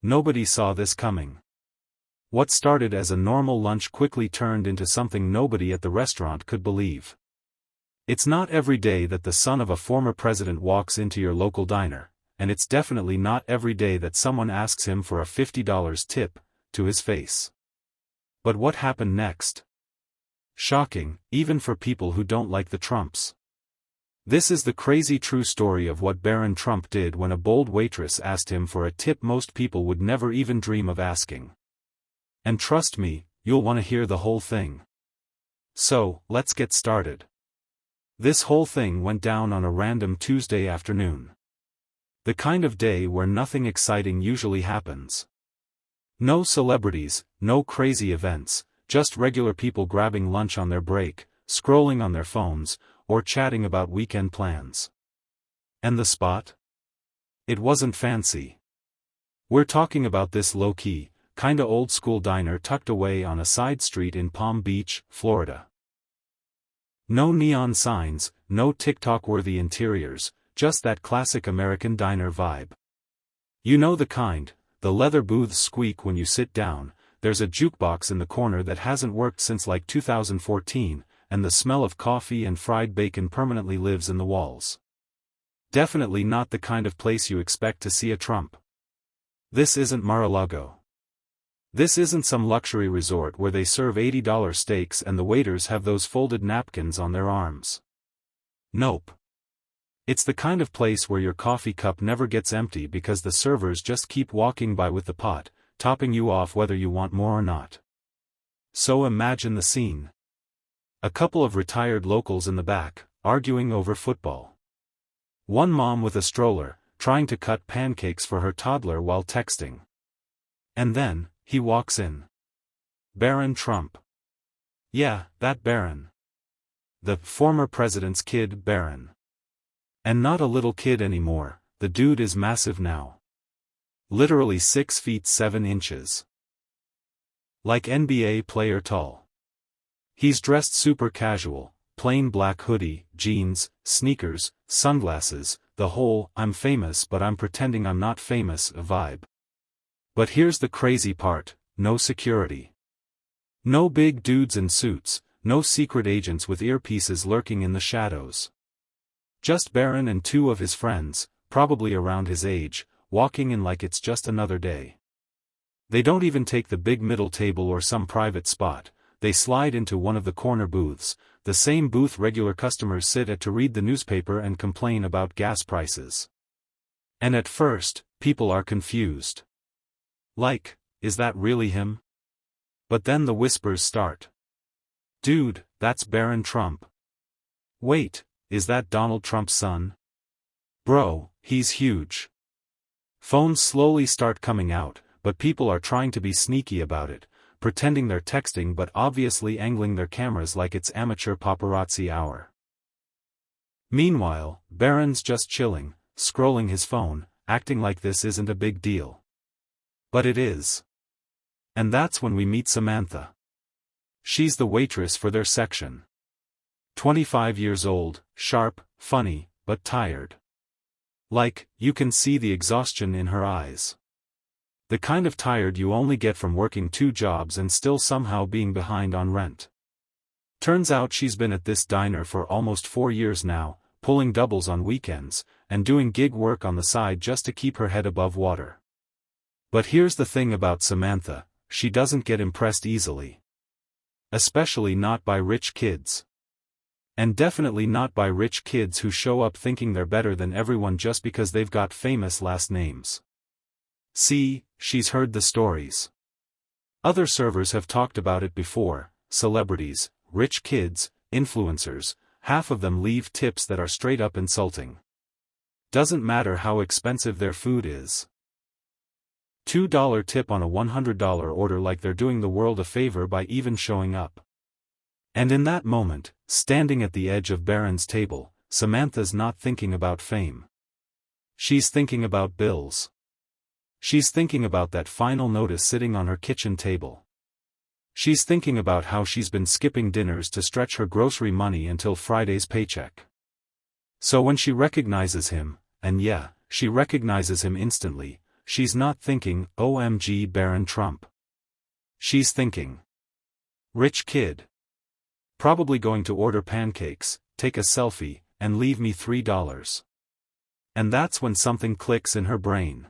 Nobody saw this coming. What started as a normal lunch quickly turned into something nobody at the restaurant could believe. It's not every day that the son of a former president walks into your local diner, and it's definitely not every day that someone asks him for a $50 tip, to his face. But what happened next? Shocking, even for people who don't like the Trumps. This is the crazy true story of what Barron Trump did when a bold waitress asked him for a tip most people would never even dream of asking. And trust me, you'll want to hear the whole thing. So, let's get started. This whole thing went down on a random Tuesday afternoon. The kind of day where nothing exciting usually happens. No celebrities, no crazy events, just regular people grabbing lunch on their break, scrolling on their phones, or chatting about weekend plans. And the spot? It wasn't fancy. We're talking about this low-key, kinda old-school diner tucked away on a side street in Palm Beach, Florida. No neon signs, no TikTok-worthy interiors, just that classic American diner vibe. You know the kind, the leather booths squeak when you sit down, there's a jukebox in the corner that hasn't worked since like 2014, and the smell of coffee and fried bacon permanently lives in the walls. Definitely not the kind of place you expect to see a Trump. This isn't Mar-a-Lago. This isn't some luxury resort where they serve $80 steaks and the waiters have those folded napkins on their arms. Nope. It's the kind of place where your coffee cup never gets empty because the servers just keep walking by with the pot, topping you off whether you want more or not. So imagine the scene. A couple of retired locals in the back, arguing over football. One mom with a stroller, trying to cut pancakes for her toddler while texting. And then, he walks in. Barron Trump. Yeah, that Barron. The former president's kid Barron. And not a little kid anymore, the dude is massive now. Literally 6 feet 7 inches. Like NBA player tall. He's dressed super casual, plain black hoodie, jeans, sneakers, sunglasses, the whole "I'm famous but I'm pretending I'm not famous" vibe. But here's the crazy part, no security. No big dudes in suits, no secret agents with earpieces lurking in the shadows. Just Barron and 2 of his friends, probably around his age, walking in like it's just another day. They don't even take the big middle table or some private spot. They slide into one of the corner booths, the same booth regular customers sit at to read the newspaper and complain about gas prices. And at first, people are confused. Like, is that really him? But then the whispers start. Dude, that's Barron Trump. Wait, is that Donald Trump's son? Bro, he's huge. Phones slowly start coming out, but people are trying to be sneaky about it, pretending they're texting but obviously angling their cameras like it's amateur paparazzi hour. Meanwhile, Barron's just chilling, scrolling his phone, acting like this isn't a big deal. But it is. And that's when we meet Samantha. She's the waitress for their section. 25 years old, sharp, funny, but tired. Like, you can see the exhaustion in her eyes. The kind of tired you only get from working 2 jobs and still somehow being behind on rent. Turns out she's been at this diner for almost 4 years now, pulling doubles on weekends, and doing gig work on the side just to keep her head above water. But here's the thing about Samantha, she doesn't get impressed easily. Especially not by rich kids. And definitely not by rich kids who show up thinking they're better than everyone just because they've got famous last names. See, she's heard the stories. Other servers have talked about it before, celebrities, rich kids, influencers, half of them leave tips that are straight up insulting. Doesn't matter how expensive their food is. $2 tip on a $100 order like they're doing the world a favor by even showing up. And in that moment, standing at the edge of Barron's table, Samantha's not thinking about fame. She's thinking about bills. She's thinking about that final notice sitting on her kitchen table. She's thinking about how she's been skipping dinners to stretch her grocery money until Friday's paycheck. So when she recognizes him, and yeah, she recognizes him instantly, she's not thinking, OMG Barron Trump. She's thinking, rich kid. Probably going to order pancakes, take a selfie, and leave me $3. And that's when something clicks in her brain.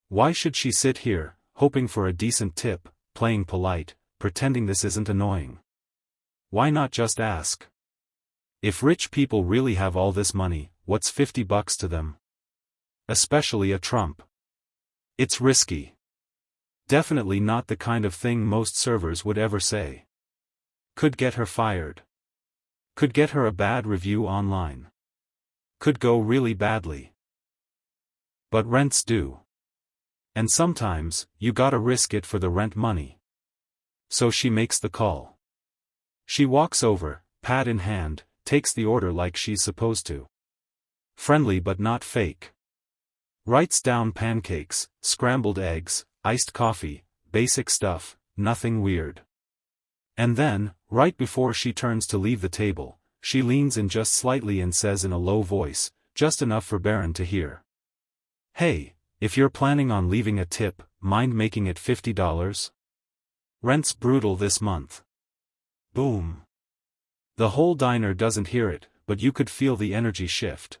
Why should she sit here, hoping for a decent tip, playing polite, pretending this isn't annoying? Why not just ask? If rich people really have all this money, what's $50 to them? Especially a Trump. It's risky. Definitely not the kind of thing most servers would ever say. Could get her fired. Could get her a bad review online. Could go really badly. But rents do. And sometimes, you gotta risk it for the rent money. So she makes the call. She walks over, pad in hand, takes the order like she's supposed to. Friendly but not fake. Writes down pancakes, scrambled eggs, iced coffee, basic stuff, nothing weird. And then, right before she turns to leave the table, she leans in just slightly and says in a low voice, just enough for Barron to hear. Hey, if you're planning on leaving a tip, mind making it $50? Rent's brutal this month. Boom. The whole diner doesn't hear it, but you could feel the energy shift.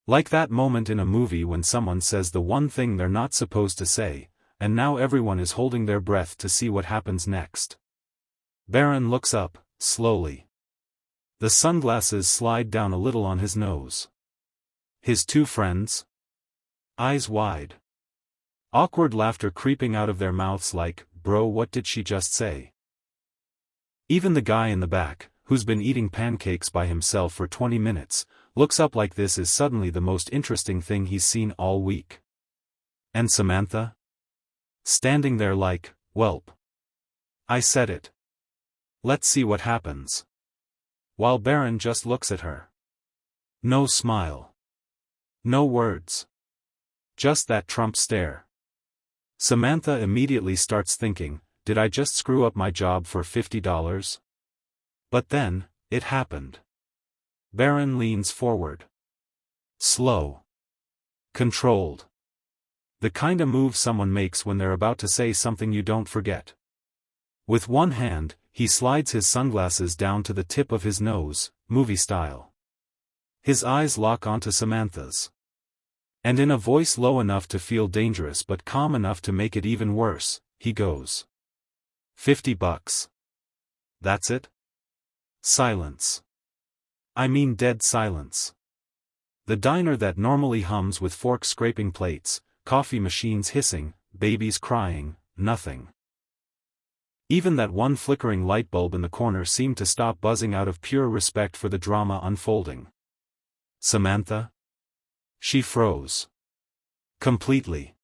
Like that moment in a movie when someone says the one thing they're not supposed to say, and now everyone is holding their breath to see what happens next. Barron looks up, slowly. The sunglasses slide down a little on his nose. His two friends? Eyes wide. Awkward laughter creeping out of their mouths like, bro, what did she just say? Even the guy in the back, who's been eating pancakes by himself for 20 minutes, looks up like this is suddenly the most interesting thing he's seen all week. And Samantha? Standing there like, welp. I said it. Let's see what happens. While Barron just looks at her. No smile. No words. Just that Trump stare. Samantha immediately starts thinking, did I just screw up my job for $50? But then, it happened. Barron leans forward. Slow. Controlled. The kinda move someone makes when they're about to say something you don't forget. With one hand, he slides his sunglasses down to the tip of his nose, movie style. His eyes lock onto Samantha's. And in a voice low enough to feel dangerous but calm enough to make it even worse, he goes. $50. That's it? Silence. I mean dead silence. The diner that normally hums with forks scraping plates, coffee machines hissing, babies crying, nothing. Even that one flickering light bulb in the corner seemed to stop buzzing out of pure respect for the drama unfolding. Samantha? She froze. Completely.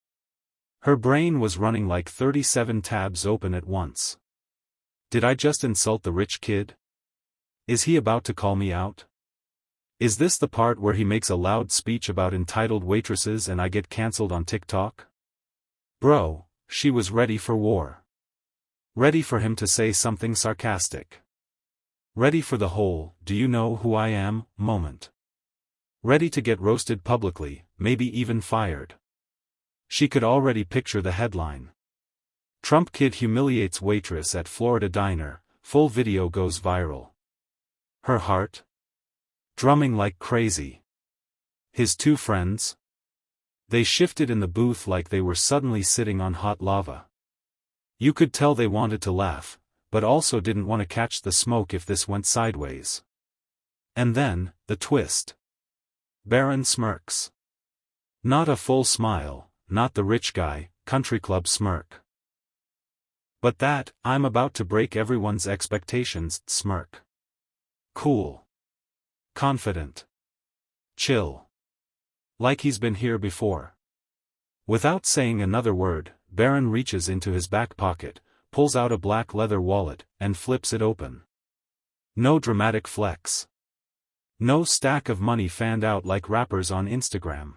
Her brain was running like 37 tabs open at once. Did I just insult the rich kid? Is he about to call me out? Is this the part where he makes a loud speech about entitled waitresses and I get cancelled on TikTok? Bro, she was ready for war. Ready for him to say something sarcastic. Ready for the whole, do you know who I am, moment. Ready to get roasted publicly, maybe even fired. She could already picture the headline. Trump kid humiliates waitress at Florida diner, full video goes viral. Her heart? Drumming like crazy. His two friends? They shifted in the booth like they were suddenly sitting on hot lava. You could tell they wanted to laugh, but also didn't want to catch the smoke if this went sideways. And then, the twist. Barron smirks. Not a full smile, not the rich guy, country club smirk. But that, I'm about to break everyone's expectations, smirk. Cool. Confident. Chill. Like he's been here before. Without saying another word, Barron reaches into his back pocket, pulls out a black leather wallet, and flips it open. No dramatic flex. No stack of money fanned out like rappers on Instagram.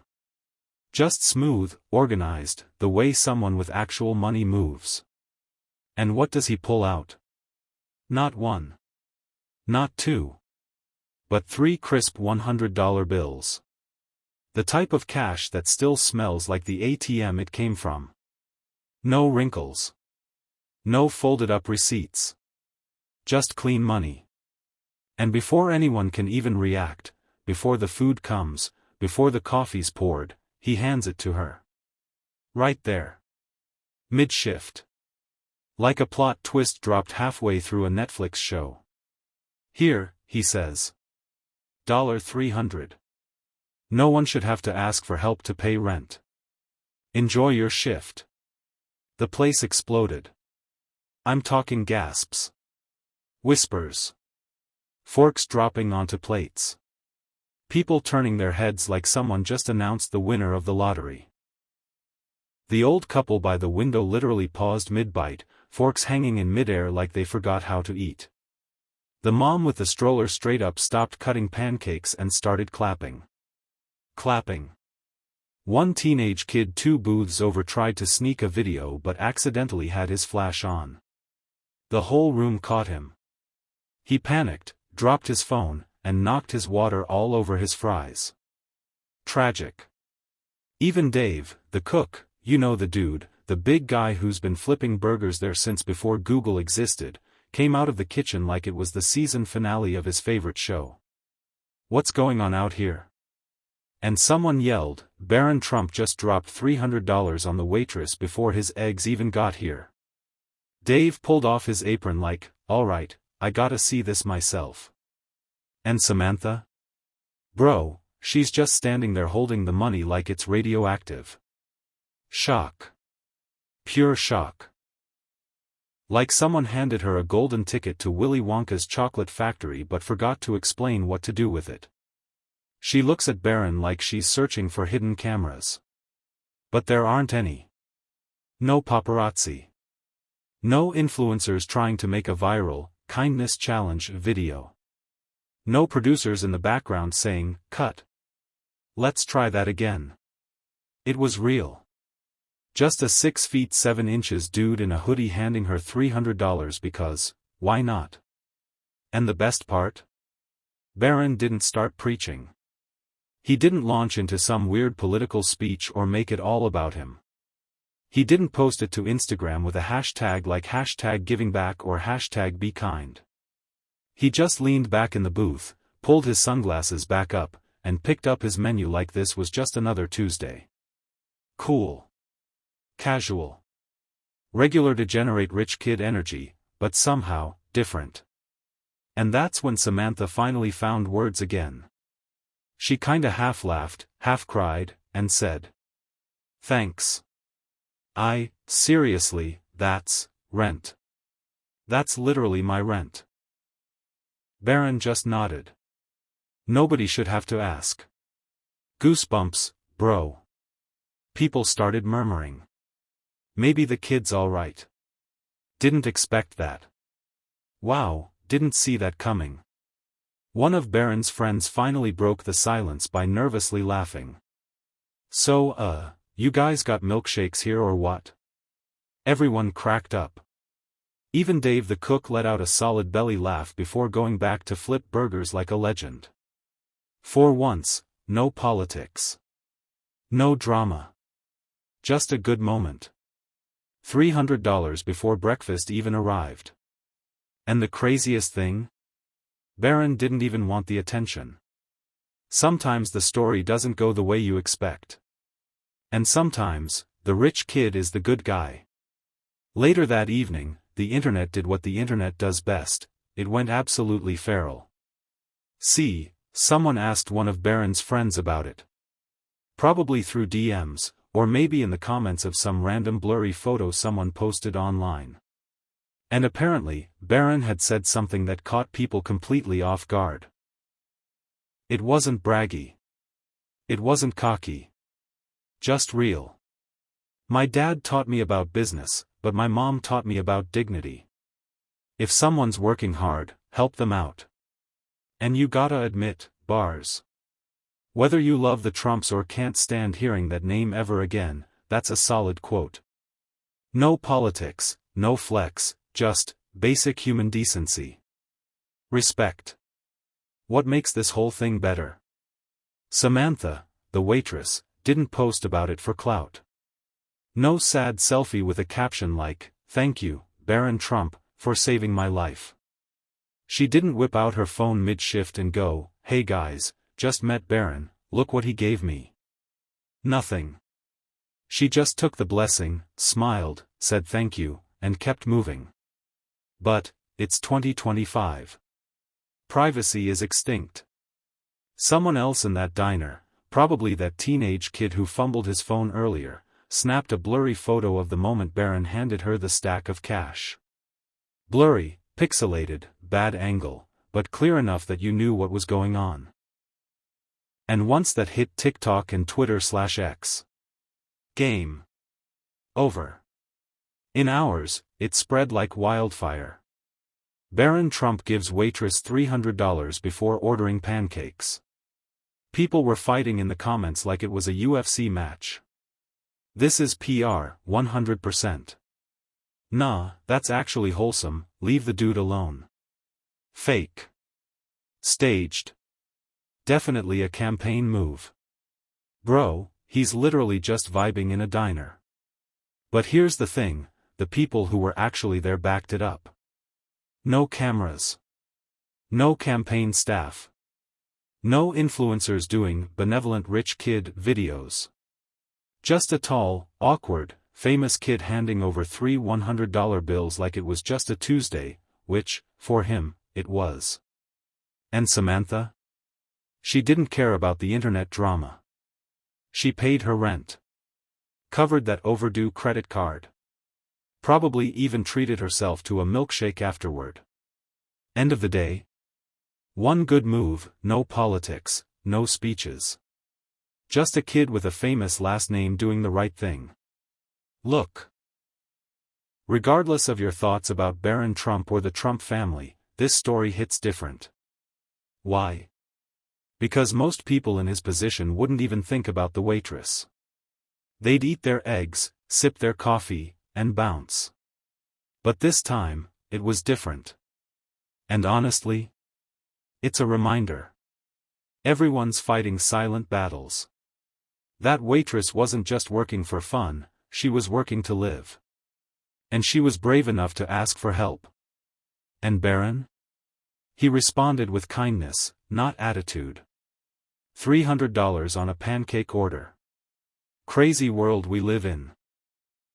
Just smooth, organized, the way someone with actual money moves. And what does he pull out? Not one. Not two. But 3 crisp $100 bills. The type of cash that still smells like the ATM it came from. No wrinkles. No folded-up receipts. Just clean money. And before anyone can even react, before the food comes, before the coffee's poured, he hands it to her. Right there. Mid-shift. Like a plot twist dropped halfway through a Netflix show. Here, he says. $300. No one should have to ask for help to pay rent. Enjoy your shift. The place exploded. I'm talking gasps. Whispers. Forks dropping onto plates. People turning their heads like someone just announced the winner of the lottery. The old couple by the window literally paused mid-bite, forks hanging in midair like they forgot how to eat. The mom with the stroller straight up stopped cutting pancakes and started clapping. Clapping. One teenage kid 2 booths over tried to sneak a video but accidentally had his flash on. The whole room caught him. He panicked, dropped his phone, and knocked his water all over his fries. Tragic. Even Dave, the cook, you know the dude, the big guy who's been flipping burgers there since before Google existed, came out of the kitchen like it was the season finale of his favorite show. What's going on out here? And someone yelled, Barron Trump just dropped $300 on the waitress before his eggs even got here. Dave pulled off his apron like, alright, I gotta see this myself. And Samantha? Bro, she's just standing there holding the money like it's radioactive. Shock. Pure shock. Like someone handed her a golden ticket to Willy Wonka's chocolate factory but forgot to explain what to do with it. She looks at Barron like she's searching for hidden cameras. But there aren't any. No paparazzi. No influencers trying to make a viral, kindness challenge video. No producers in the background saying, cut. Let's try that again. It was real. Just a 6 feet 7 inches dude in a hoodie handing her $300 because, why not? And the best part? Barron didn't start preaching. He didn't launch into some weird political speech or make it all about him. He didn't post it to Instagram with a hashtag like #givingback or #bekind. He just leaned back in the booth, pulled his sunglasses back up, and picked up his menu like this was just another Tuesday. Cool. Casual. Regular degenerate rich kid energy, but somehow, different. And that's when Samantha finally found words again. She kinda half laughed, half cried, and said, thanks. Seriously, that's rent. That's literally my rent. Barron just nodded. Nobody should have to ask. Goosebumps, bro. People started murmuring. Maybe the kid's alright. Didn't expect that. Wow, didn't see that coming. One of Barron's friends finally broke the silence by nervously laughing. So, you guys got milkshakes here or what? Everyone cracked up. Even Dave the cook let out a solid belly laugh before going back to flip burgers like a legend. For once, no politics. No drama. Just a good moment. $300 before breakfast even arrived. And the craziest thing? Barron didn't even want the attention. Sometimes the story doesn't go the way you expect. And sometimes, the rich kid is the good guy. Later that evening, the internet did what the internet does best, it went absolutely feral. See, someone asked one of Barron's friends about it. Probably through DMs, or maybe in the comments of some random blurry photo someone posted online. And apparently, Barron had said something that caught people completely off guard. It wasn't braggy. It wasn't cocky. Just real. My dad taught me about business, but my mom taught me about dignity. If someone's working hard, help them out. And you gotta admit, bars. Whether you love the Trumps or can't stand hearing that name ever again, that's a solid quote. No politics, no flex, just basic human decency. Respect. What makes this whole thing better? Samantha, the waitress, didn't post about it for clout. No sad selfie with a caption like, "Thank you, Barron Trump, for saving my life." She didn't whip out her phone mid-shift and go, "Hey guys, just met Barron, look what he gave me." Nothing. She just took the blessing, smiled, said thank you, and kept moving. But, it's 2025. Privacy is extinct. Someone else in that diner, probably that teenage kid who fumbled his phone earlier, snapped a blurry photo of the moment Barron handed her the stack of cash. Blurry, pixelated, bad angle, but clear enough that you knew what was going on. And once that hit TikTok and Twitter/X. Game over. In hours, it spread like wildfire. Barron Trump gives waitress $300 before ordering pancakes. People were fighting in the comments like it was a UFC match. This is PR, 100%. Nah, that's actually wholesome, leave the dude alone. Fake. Staged. Definitely a campaign move. Bro, he's literally just vibing in a diner. But here's the thing, the people who were actually there backed it up. No cameras. No campaign staff. No influencers doing benevolent rich kid videos. Just a tall, awkward, famous kid handing over 3 $100 bills like it was just a Tuesday, which, for him, it was. And Samantha? She didn't care about the internet drama. She paid her rent. Covered that overdue credit card. Probably even treated herself to a milkshake afterward. End of the day? One good move, no politics, no speeches. Just a kid with a famous last name doing the right thing. Look. Regardless of your thoughts about Barron Trump or the Trump family, this story hits different. Why? Because most people in his position wouldn't even think about the waitress. They'd eat their eggs, sip their coffee, and bounce. But this time, it was different. And honestly, it's a reminder. Everyone's fighting silent battles. That waitress wasn't just working for fun, she was working to live. And she was brave enough to ask for help. And Barron? He responded with kindness, not attitude. $300 on a pancake order. Crazy world we live in.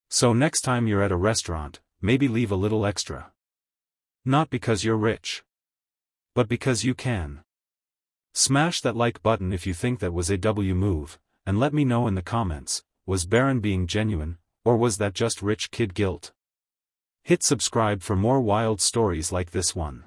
So next time you're at a restaurant, maybe leave a little extra. Not because you're rich. But because you can. Smash that like button if you think that was a W move, and let me know in the comments, was Barron being genuine, or was that just rich kid guilt? Hit subscribe for more wild stories like this one.